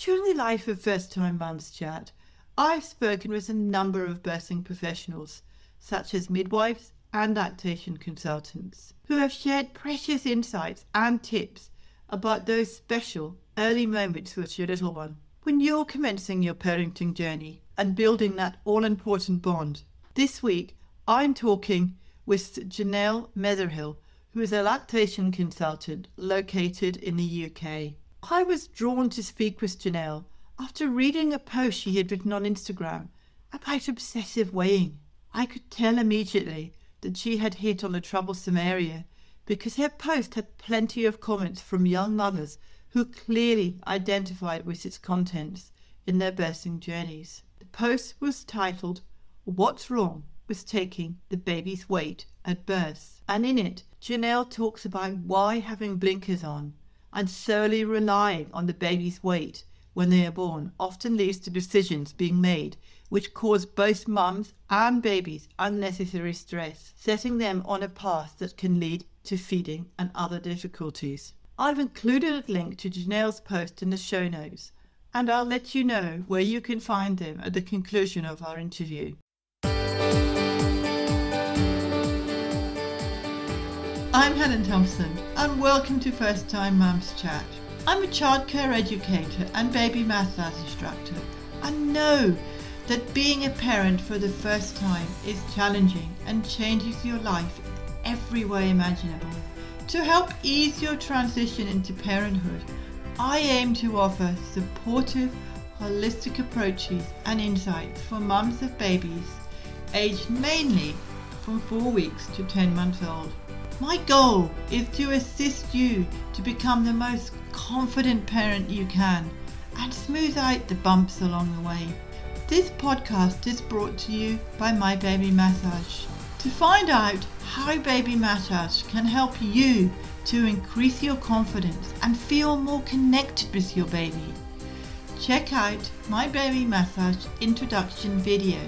During the life of First Time Mums Chat, I've spoken with a number of birthing professionals, such as midwives and lactation consultants, who have shared precious insights and tips about those special early moments with your little one when you're commencing your parenting journey and building that all-important bond. This week, I'm talking with J'Nel Metherell, who is a lactation consultant located in the UK. I was drawn to speak with J'Nel after reading a post she had written on Instagram about obsessive weighing. I could tell immediately that she had hit on a troublesome area because her post had plenty of comments from young mothers who clearly identified with its contents in their birthing journeys. The post was titled, "What's Wrong with Taking the Baby's Weight at Birth?" And in it, J'Nel talks about why having blinkers on and solely relying on the baby's weight when they are born often leads to decisions being made which cause both mums and babies unnecessary stress, setting them on a path that can lead to feeding and other difficulties. I've included a link to J'Nel's post in the show notes, and I'll let you know where you can find them at the conclusion of our interview. I'm Helen Thompson, and welcome to First Time Mums Chat. I'm a childcare educator and baby massage instructor, and know that being a parent for the first time is challenging and changes your life in every way imaginable. To help ease your transition into parenthood, I aim to offer supportive, holistic approaches and insights for mums of babies aged mainly from 4 weeks to 10 months old. My goal is to assist you to become the most confident parent you can and smooth out the bumps along the way. This podcast is brought to you by My Baby Massage. To find out how Baby Massage can help you to increase your confidence and feel more connected with your baby, check out My Baby Massage introduction video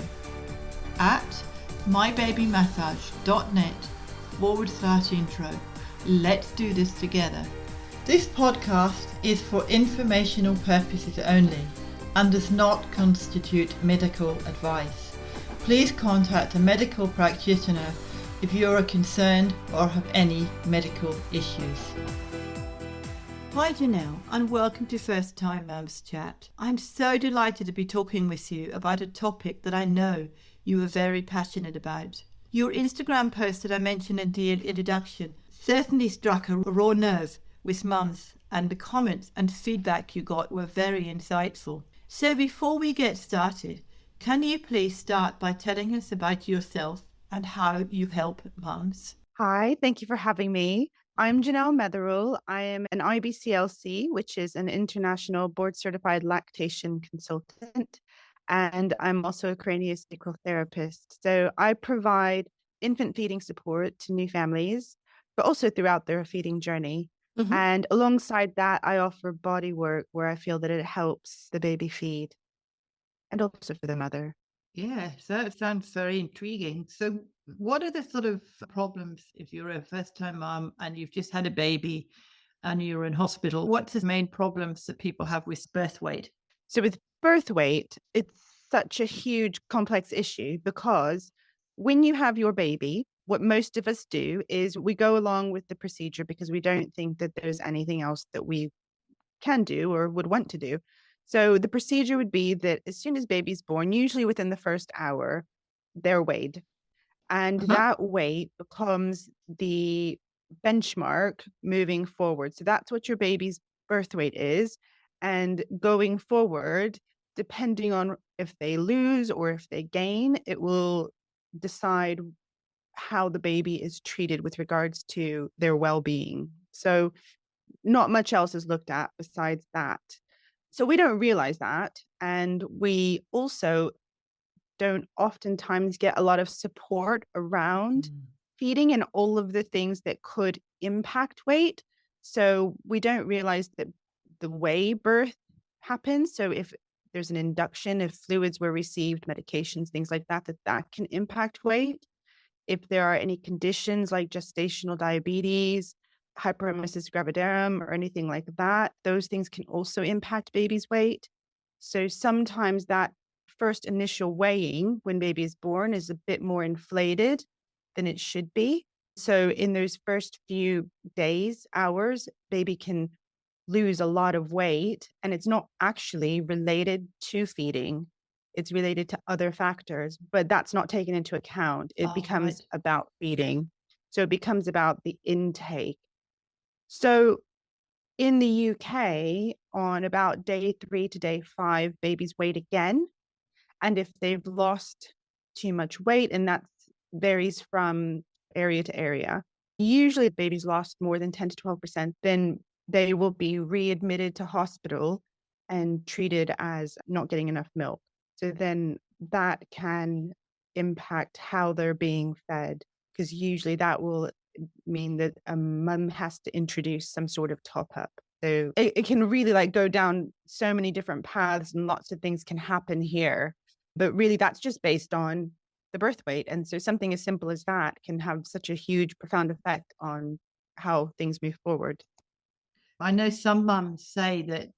at mybabymassage.net/intro. Let's do this together. This podcast is for informational purposes only and does not constitute medical advice. Please contact a medical practitioner if you are concerned or have any medical issues. Hi J'Nel, and welcome to First Time Mums Chat. I'm so delighted to be talking with you about a topic that I know you are very passionate about. Your Instagram post that I mentioned in the introduction certainly struck a raw nerve with mums, and the comments and feedback you got were very insightful. So before we get started, can you please start by telling us about yourself and how you help mums? Hi, thank you for having me. I'm J'Nel Metherell. I am an IBCLC, which is an international board certified lactation consultant, and I'm also a craniosacral therapist. So I provide infant feeding support to new families, but also throughout their feeding journey. Mm-hmm. And alongside that, I offer body work where I feel that it helps the baby feed and also for the mother. Yeah, so that sounds very intriguing. So what are the sort of problems if you're a first-time mom and you've just had a baby and you're in hospital? What's the main problems that people have with birth weight? So with birth weight, it's such a huge, complex issue because when you have your baby, what most of us do is we go along with the procedure because we don't think that there's anything else that we can do or would want to do. So the procedure would be that as soon as baby's born, usually within the first hour, they're weighed. And that weight becomes the benchmark moving forward. So that's what your baby's birth weight is. And going forward, depending on if they lose or if they gain, it will decide how the baby is treated with regards to their well-being. So not much else is looked at besides that. So we don't realize that. And we also don't oftentimes get a lot of support around feeding and all of the things that could impact weight. So we don't realize that the way birth happens. So if there's an induction, if fluids were received, medications, things like that, that can impact weight. If there are any conditions like gestational diabetes, hyperemesis gravidarum or anything like that, those things can also impact baby's weight. So sometimes that first initial weighing when baby is born is a bit more inflated than it should be. So in those first few days, hours, baby can lose a lot of weight, and it's not actually related to feeding. It's related to other factors, but that's not taken into account. It Oh, becomes right. about feeding. So it becomes about the intake. So in the UK, on about day 3 to day 5, babies weigh again. And if they've lost too much weight, and that varies from area to area, usually if babies lost more than 10 to 12%, then they will be readmitted to hospital and treated as not getting enough milk. So then that can impact how they're being fed, because usually that will mean that a mum has to introduce some sort of top up. So it can really like go down so many different paths, and lots of things can happen here. But really, that's just based on the birth weight. And so something as simple as that can have such a huge, profound effect on how things move forward. I know some mums say that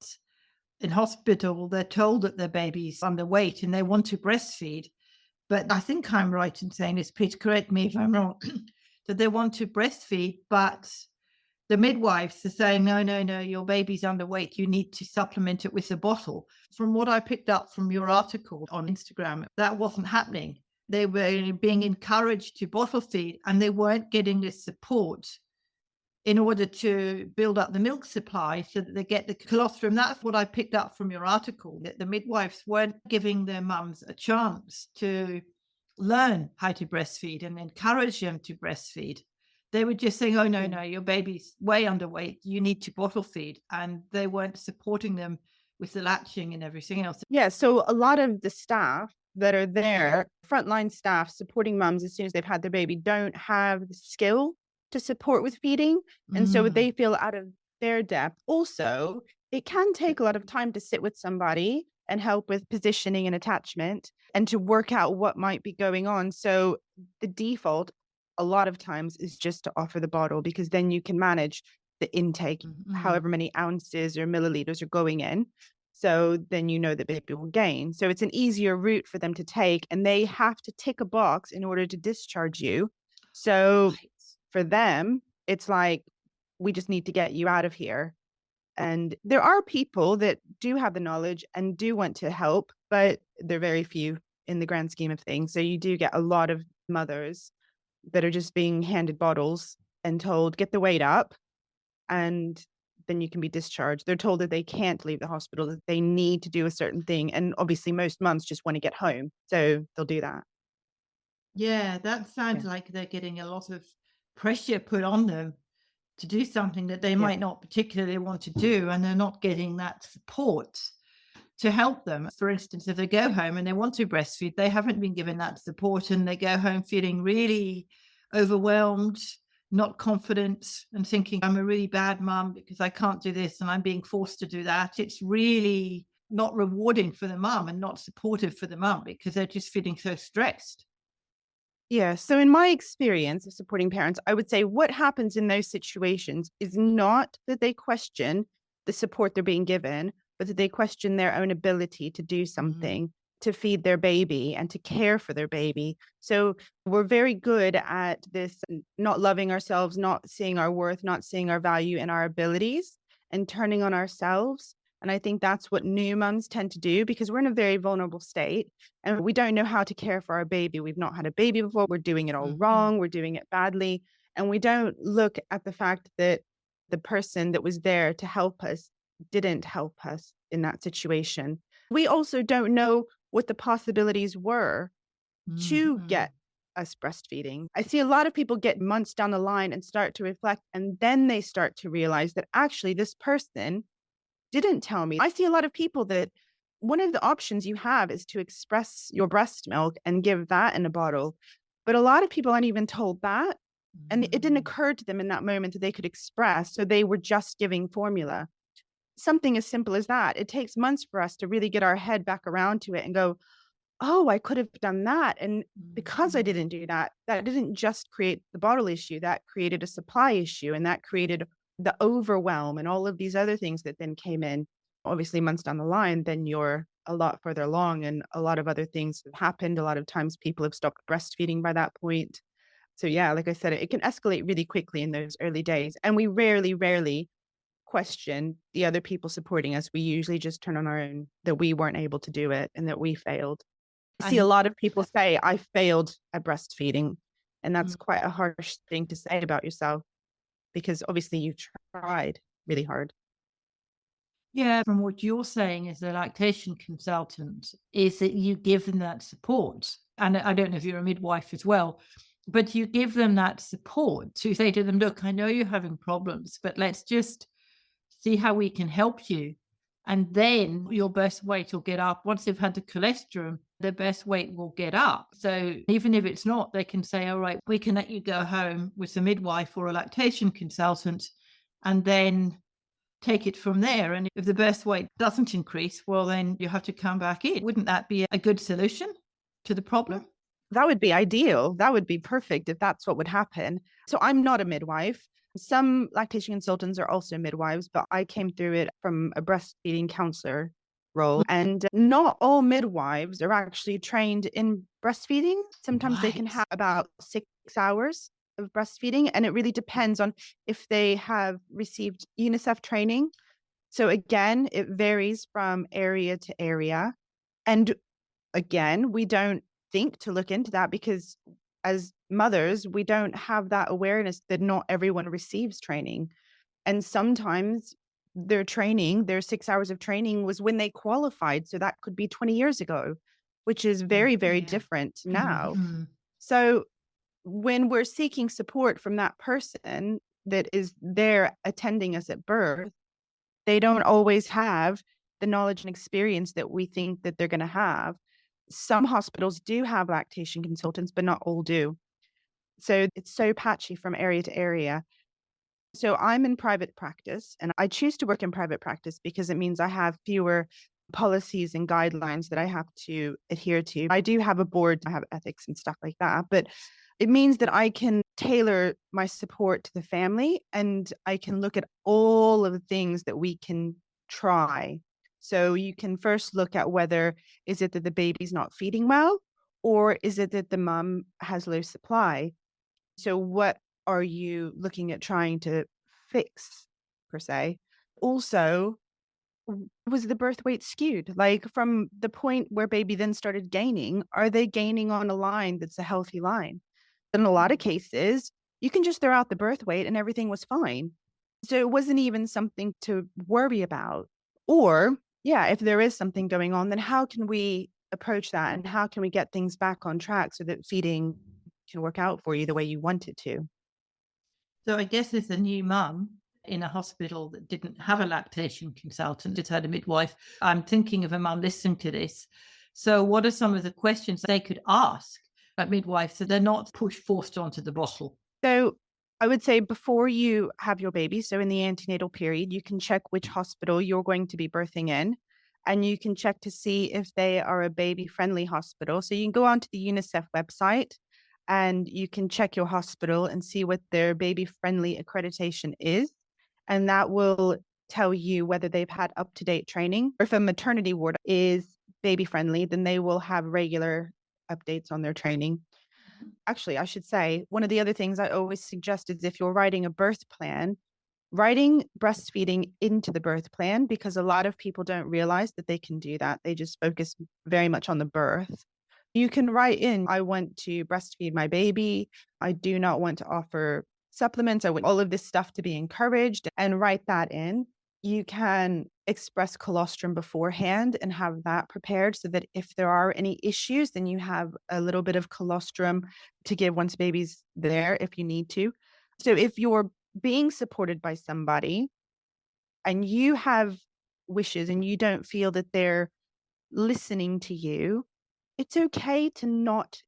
in hospital, they're told that their baby's underweight and they want to breastfeed. But I think I'm right in saying this, please correct me if I'm wrong, that they want to breastfeed, but the midwives are saying, no, no, no, your baby's underweight. You need to supplement it with a bottle. From what I picked up from your article on Instagram, that wasn't happening. They were being encouraged to bottle feed and they weren't getting the support in order to build up the milk supply so that they get the colostrum. That's what I picked up from your article, that the midwives weren't giving their mums a chance to learn how to breastfeed and encourage them to breastfeed. They were just saying, oh, no, Yeah. no, your baby's way underweight. You need to bottle feed. And they weren't supporting them with the latching and everything else. Yeah. So a lot of the staff that are there, frontline staff supporting mums as soon as they've had their baby, don't have the skill to support with feeding. And so Mm, they feel out of their depth. Also, it can take a lot of time to sit with somebody and help with positioning and attachment and to work out what might be going on. So the default a lot of times is just to offer the bottle, because then you can manage the intake, however many ounces or milliliters are going in. So then you know that baby will gain. So it's an easier route for them to take, and they have to tick a box in order to discharge you. So right. for them, it's like, we just need to get you out of here. And there are people that do have the knowledge and do want to help, but they're very few in the grand scheme of things. So you do get a lot of mothers that are just being handed bottles and told, get the weight up, and then you can be discharged. They're told that they can't leave the hospital, that they need to do a certain thing. And obviously, most moms just want to get home. So they'll do that. Yeah, that Yeah. sounds like they're getting a lot of pressure put on them to do something that they Yeah. might not particularly want to do, and they're not getting that support to help them. For instance, if they go home and they want to breastfeed, they haven't been given that support and they go home feeling really overwhelmed, not confident, and thinking, I'm a really bad mum because I can't do this and I'm being forced to do that. It's really not rewarding for the mum and not supportive for the mum because they're just feeling so stressed. Yeah. So, in my experience of supporting parents, I would say what happens in those situations is not that they question the support they're being given, but that they question their own ability to do Mm, something to feed their baby and to care for their baby. So, we're very good at this not loving ourselves, not seeing our worth, not seeing our value and our abilities, and turning on ourselves. And I think that's what new mums tend to do, because we're in a very vulnerable state and we don't know how to care for our baby. We've not had a baby before. We're doing it all mhm. wrong. We're doing it badly. And we don't look at the fact that the person that was there to help us didn't help us in that situation. We also don't know what the possibilities were Mm, to mm. get us breastfeeding. I see a lot of people get months down the line and start to reflect, and then they start to realize that actually this person didn't tell me. I see a lot of people that one of the options you have is to express your breast milk and give that in a bottle. But a lot of people aren't even told that. And it didn't Mm. occur to them in that moment that they could express. So they were just giving formula. Something as simple as that. It takes months for us to really get our head back around to it and go, oh, I could have done that. And because I Mhm. didn't do that, that didn't just create the bottle issue, that created a supply issue, and that created the overwhelm and all of these other things that then came in. Obviously, months down the line, then you're a lot further along and a lot of other things have happened. A lot of times people have stopped breastfeeding by that point. So yeah, like I said, it can escalate really quickly in those early days. And we rarely question the other people supporting us. We usually just turn on our own that we weren't able to do it and that we failed. I see a And lot of people say, I failed at breastfeeding. And that's mm, quite a harsh thing to say about yourself because obviously you tried really hard. yeah, from what you're saying as a lactation consultant, is that you give them that support. And I don't know if you're a midwife as well, but you give them that support to say to them, look, I know you're having problems, but let's just see how we can help you. And then your birth weight will get up. Once they've had the cholesterol, their birth weight will get up. So even if it's not, they can say, all right, we can let you go home with a midwife or a lactation consultant and then take it from there. And if the birth weight doesn't increase, well, then you have to come back in. Wouldn't that be a good solution to the problem? That would be ideal. That would be perfect if that's what would happen. So I'm not a midwife. Some lactation consultants are also midwives, but I came through it from a breastfeeding counselor role. And not all midwives are actually trained in breastfeeding. Sometimes they can Right. have about 6 hours of breastfeeding, and it really depends on if they have received UNICEF training. So again, it varies from area to area. And again, we don't think to look into that because as mothers, we don't have that awareness that not everyone receives training. And sometimes their training, their 6 hours of training was when they qualified. So that could be 20 years ago, which is very Yeah. different now. Mhm. So when we're seeking support from that person that is there attending us at birth, they don't always have the knowledge and experience that we think that they're going to have. Some hospitals do have lactation consultants, but not all do. So it's so patchy from area to area. So I'm in private practice and I choose to work in private practice because it means I have fewer policies and guidelines that I have to adhere to. I do have a board, I have ethics and stuff like that, but it means that I can tailor my support to the family and I can look at all of the things that we can try. So you can first look at whether is it that the baby's not feeding well or is it that the mom has low supply? So what are you looking at trying to fix per se? Also, was the birth weight skewed? Like from the point where baby then started gaining, are they gaining on a line that's a healthy line? In a lot of cases, you can just throw out the birth weight and everything was fine. So it wasn't even something to worry about. Or, yeah, if there is something going on, then how can we approach that and how can we get things back on track so that feeding can work out for you the way you want it to? So I guess as a new mum in a hospital that didn't have a lactation consultant, just had a midwife, I'm thinking of a mum listening to this. So what are some of the questions they could ask a midwife so they're not forced onto the bottle? So I would say before you have your baby, so in the antenatal period, you can check which hospital you're going to be birthing in. And you can check to see if they are a baby friendly hospital. So you can go onto the UNICEF website and you can check your hospital and see what their baby friendly accreditation is. And that will tell you whether they've had up to date training. Or if a maternity ward is baby friendly, then they will have regular updates on their training. Actually, I should say, one of the other things I always suggest is if you're writing a birth plan, writing breastfeeding into the birth plan, because a lot of people don't realize that they can do that. They just focus very much on the birth. You can write in, I want to breastfeed my baby. I do not want to offer supplements. I want all of this stuff to be encouraged and write that in. You can express colostrum beforehand and have that prepared so that if there are any issues, then you have a little bit of colostrum to give once baby's there if you need to. So if you're being supported by somebody and you have wishes and you don't feel that they're listening to you, it's okay to not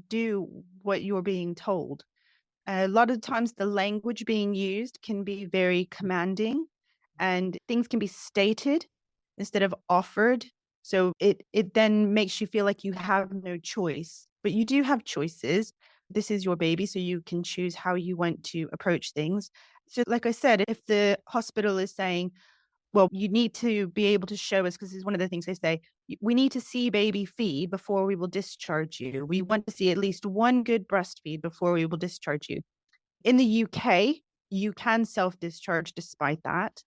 do what you're being told. A lot of times, the language being used can be very commanding and things can be stated instead of offered. So it then makes you feel like you have no choice, but you do have choices. This is your baby, so you can choose how you want to approach things. So, like I said, if the hospital is saying, well, you need to be able to show us, because this is one of the things they say, we need to see baby feed before we will discharge you. We want to see at least one good breastfeed before we will discharge you. In the UK, you can self discharge despite that.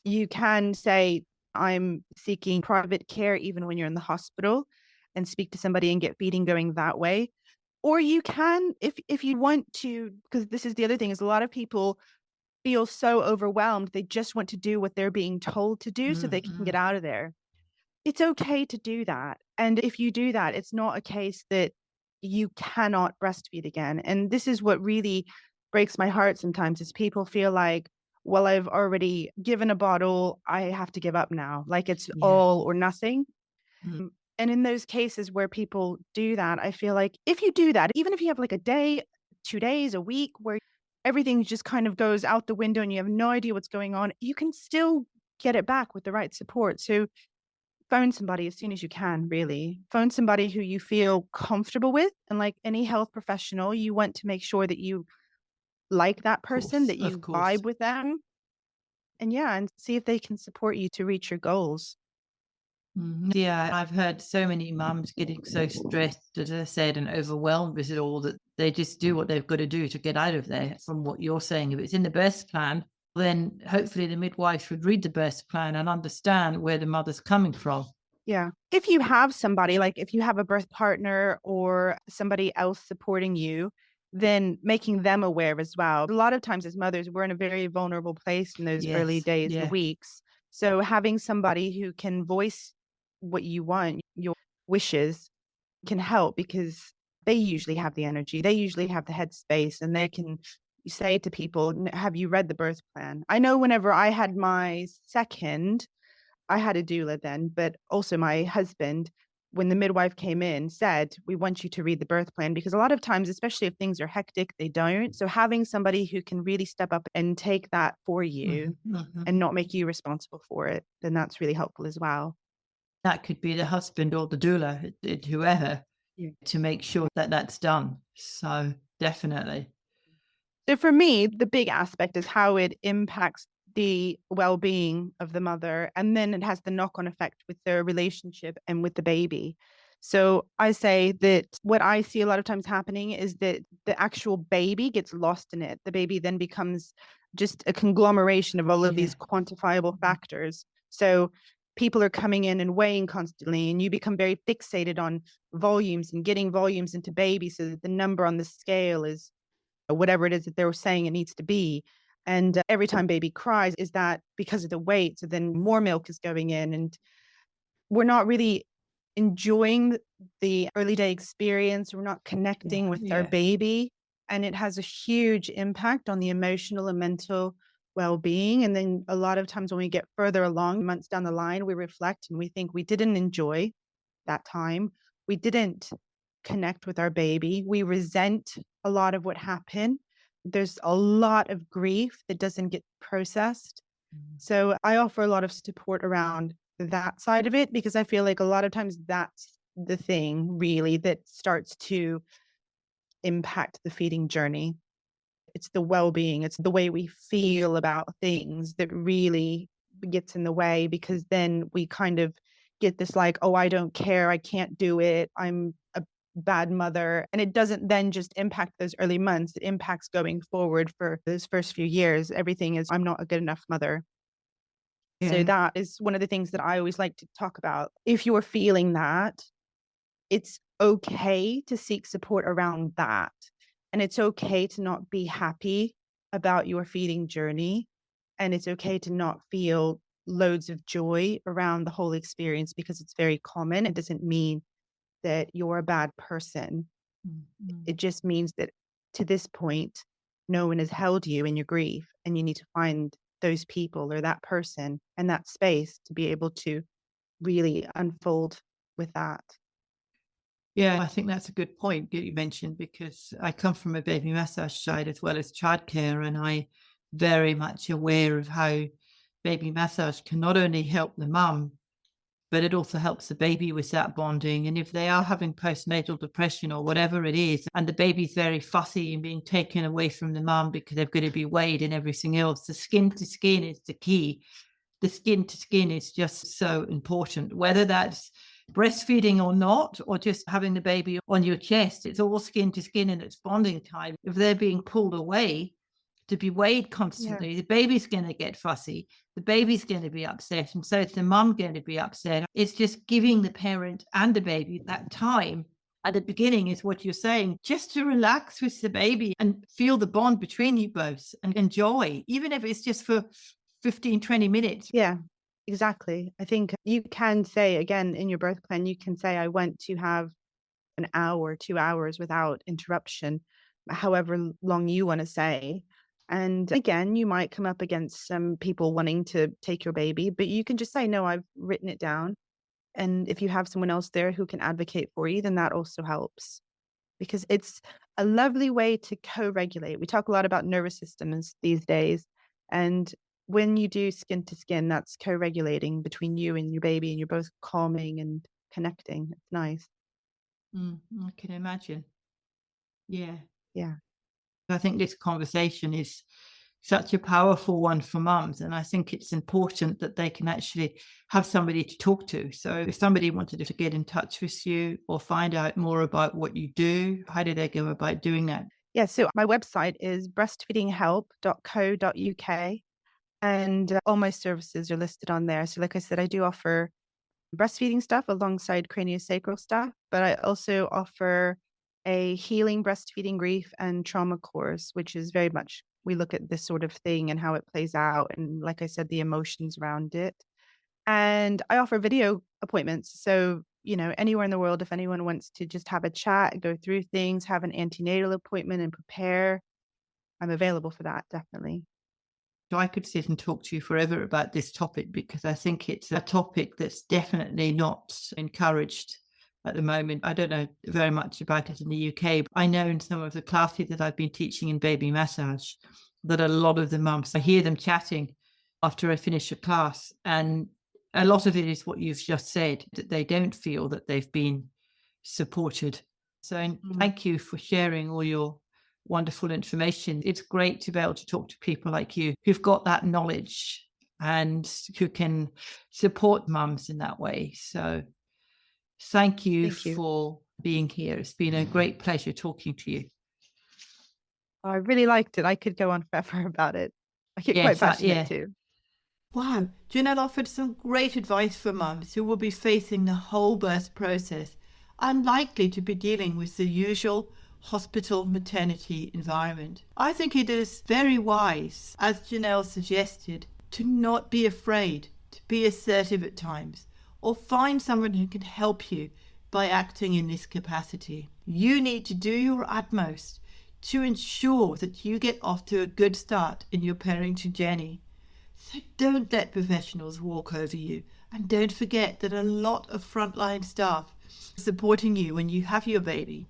You can say, I'm seeking private care even when you're in the hospital, and speak to somebody and get feeding going that way. Or you can, if you want to, because this is the other thing, is a lot of people feel so overwhelmed, they just want to do what they're being told to do so they can get Mm-mm. out of there. It's okay to do that. And if you do that, it's not a case that you cannot breastfeed again. And this is what really breaks my heart sometimes is people feel like, well, I've already given a bottle, I have to give up now. Like it's Yeah. all or nothing. Mm. And in those cases where people do that, I feel like if you do that, even if you have like a day, 2 days, a week where everything just kind of goes out the window and you have no idea what's going on, you can still get it back with the right support. So phone somebody as soon as you can, really. Phone somebody who you feel comfortable with. And like any health professional, you want to make sure that you like that person, that Of you course. vibe with them. And yeah, and see if they can support you to reach your goals. Yeah, I've heard so many mums getting so stressed, as I said, and overwhelmed with it all that they just do what they've got to do to get out of there. From what you're saying, if it's in the birth plan, then hopefully the midwife should read the birth plan and understand where the mother's coming from. Yeah. If you have somebody, like if you have a birth partner or somebody else supporting you, then making them aware as well. A lot of times as mothers, we're in a very vulnerable place in those early Yes. days and Yeah. weeks. So having somebody who can voice what you want, your wishes, can help because they usually have the energy, they usually have the headspace, and they can say to people, Have you read the birth plan?" I know whenever I had my second, I had a doula then, but also my husband, when the midwife came in, said, "We want you to read the birth plan," because a lot of times, especially if things are hectic, they don't. So having somebody who can really step up and take that for you Mhm, mhm. and not make you responsible for it, then that's really helpful as well. That could be the husband or the doula, whoever, Yeah. to make sure that that's done. So definitely. So for me, the big aspect is how it impacts the well-being of the mother, and then it has the knock-on effect with their relationship and with the baby. So I say that what I see a lot of times happening is that the actual baby gets lost in it. The baby then becomes just a conglomeration of all of Yeah. these quantifiable factors. So people are coming in and weighing constantly, and you become very fixated on volumes and getting volumes into baby so that the number on the scale is whatever it is that they were saying it needs to be. And every time baby cries, is that because of the weight? So then more milk is going in, and we're not really enjoying the early day experience. We're not Yeah. connecting with our Yeah. baby. And it has a huge impact on the emotional and mental well being. And then a lot of times when we get further along, months down the line, we reflect and we think we didn't enjoy that time. We didn't connect with our baby. We resent a lot of what happened. There's a lot of grief that doesn't get processed. Mm. So I offer a lot of support around that side of it because I feel like a lot of times that's the thing really that starts to impact the feeding journey. It's the well-being, it's the way we feel about things that really gets in the way because then we kind of get this like, "Oh, I don't care, I can't do it, I'm a bad mother." And it doesn't then just impact those early months, it impacts going forward for those first few years. Everything is, "I'm not a good enough mother." So Yeah. that is one of the things that I always like to talk about. If you're feeling that, it's okay to seek support around that. And it's okay to not be happy about your feeding journey. And it's okay to not feel loads of joy around the whole experience because it's very common. It doesn't mean that you're a bad person. Mm, mm. It just means that to this point, no one has held you in your grief, and you need to find those people or that person and that space to be able to really unfold with that. Yeah, I think that's a good point that you mentioned because I come from a baby massage side as well as childcare, and I very much aware of how baby massage can not only help the mum but it also helps the baby with that bonding. And if they are having postnatal depression or whatever it is, and the baby's very fussy and being taken away from the mum because they're going to be weighed and everything else, the skin to skin is the key. The skin to skin is just so important, whether that's breastfeeding or not, or just having the baby on your chest. It's all skin to skin and it's bonding time. If they're being pulled away to be weighed constantly, the baby's going to get fussy. The baby's going to be upset. And so is the mum going to be upset. It's just giving the parent and the baby that time at the beginning is what you're saying, just to relax with the baby and feel the bond between you both and enjoy, even if it's just for 15, 20 minutes. Yeah, exactly. I think you can say, again, in your birth plan, you can say, I want to have an hour, 2 hours without interruption, however long you want to say. And again, you might come up against some people wanting to take your baby, but you can just say, no, I've written it down. And if you have someone else there who can advocate for you, then that also helps, because it's a lovely way to co-regulate. We talk a lot about nervous systems these days. And when you do skin to skin, that's co-regulating between you and your baby, and you're both calming and connecting. It's nice. I can imagine. Yeah. Yeah. I think this conversation is such a powerful one for mums. And I think it's important that they can actually have somebody to talk to. So if somebody wanted to get in touch with you or find out more about what you do, how do they go about doing that? Yeah. So my website is breastfeedinghelp.co.uk, and all my services are listed on there. So like I said, I do offer breastfeeding stuff alongside craniosacral stuff, but I also offer a healing breastfeeding grief and trauma course, which is very much, we look at this sort of thing and how it plays out. And like I said, the emotions around it. And I offer video appointments. So, anywhere in the world, if anyone wants to just have a chat, go through things, have an antenatal appointment and prepare, I'm available for that, definitely. So I could sit and talk to you forever about this topic, because I think it's a topic that's definitely not encouraged at the moment. I don't know very much about it in the UK, but I know in some of the classes that I've been teaching in baby massage that a lot of the mums, I hear them chatting after I finish a class, and a lot of it is what you've just said, that they don't feel that they've been supported. So thank you for sharing all your wonderful information. It's great to be able to talk to people like you who've got that knowledge and who can support mums in that way. So thank you for being here. It's been a great pleasure talking to you. I really liked it. I could go on forever about it. I get quite passionate too. Wow, J'Nel offered some great advice for mums who will be facing the whole birth process and likely to be dealing with the usual hospital maternity environment. I think it is very wise, as J'Nel suggested, to not be afraid, to be assertive at times, or find someone who can help you by acting in this capacity. You need to do your utmost to ensure that you get off to a good start in your parenting journey. So don't let professionals walk over you, and don't forget that a lot of frontline staff supporting you when you have your baby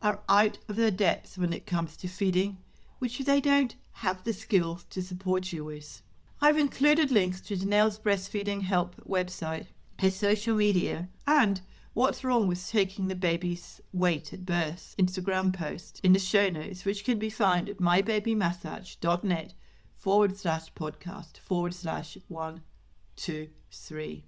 are out of their depths when it comes to feeding, which they don't have the skills to support you with. I've included links to J'Nel's Breastfeeding Help website, his social media, and What's Wrong with Taking the Baby's Weight at Birth Instagram post in the show notes, which can be found at mybabymassage.net/podcast/123.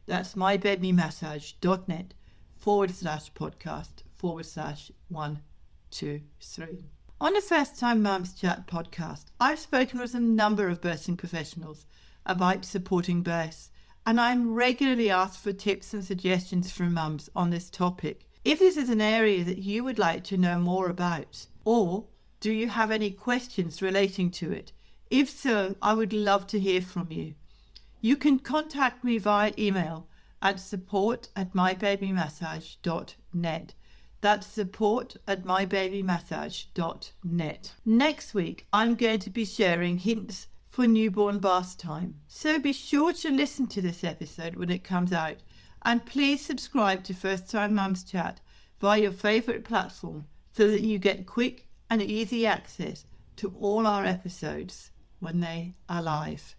That's mybabymassage.net/podcast/123. On the First Time Mums Chat podcast, I've spoken with a number of birthing professionals about supporting births, and I'm regularly asked for tips and suggestions from mums on this topic. If this is an area that you would like to know more about, or do you have any questions relating to it? If so, I would love to hear from you. You can contact me via email at support@mybabymassage.net. That's support@mybabymassage.net. Next week, I'm going to be sharing hints for newborn bath time. So be sure to listen to this episode when it comes out, and please subscribe to First Time Mums Chat via your favourite platform so that you get quick and easy access to all our episodes when they are live.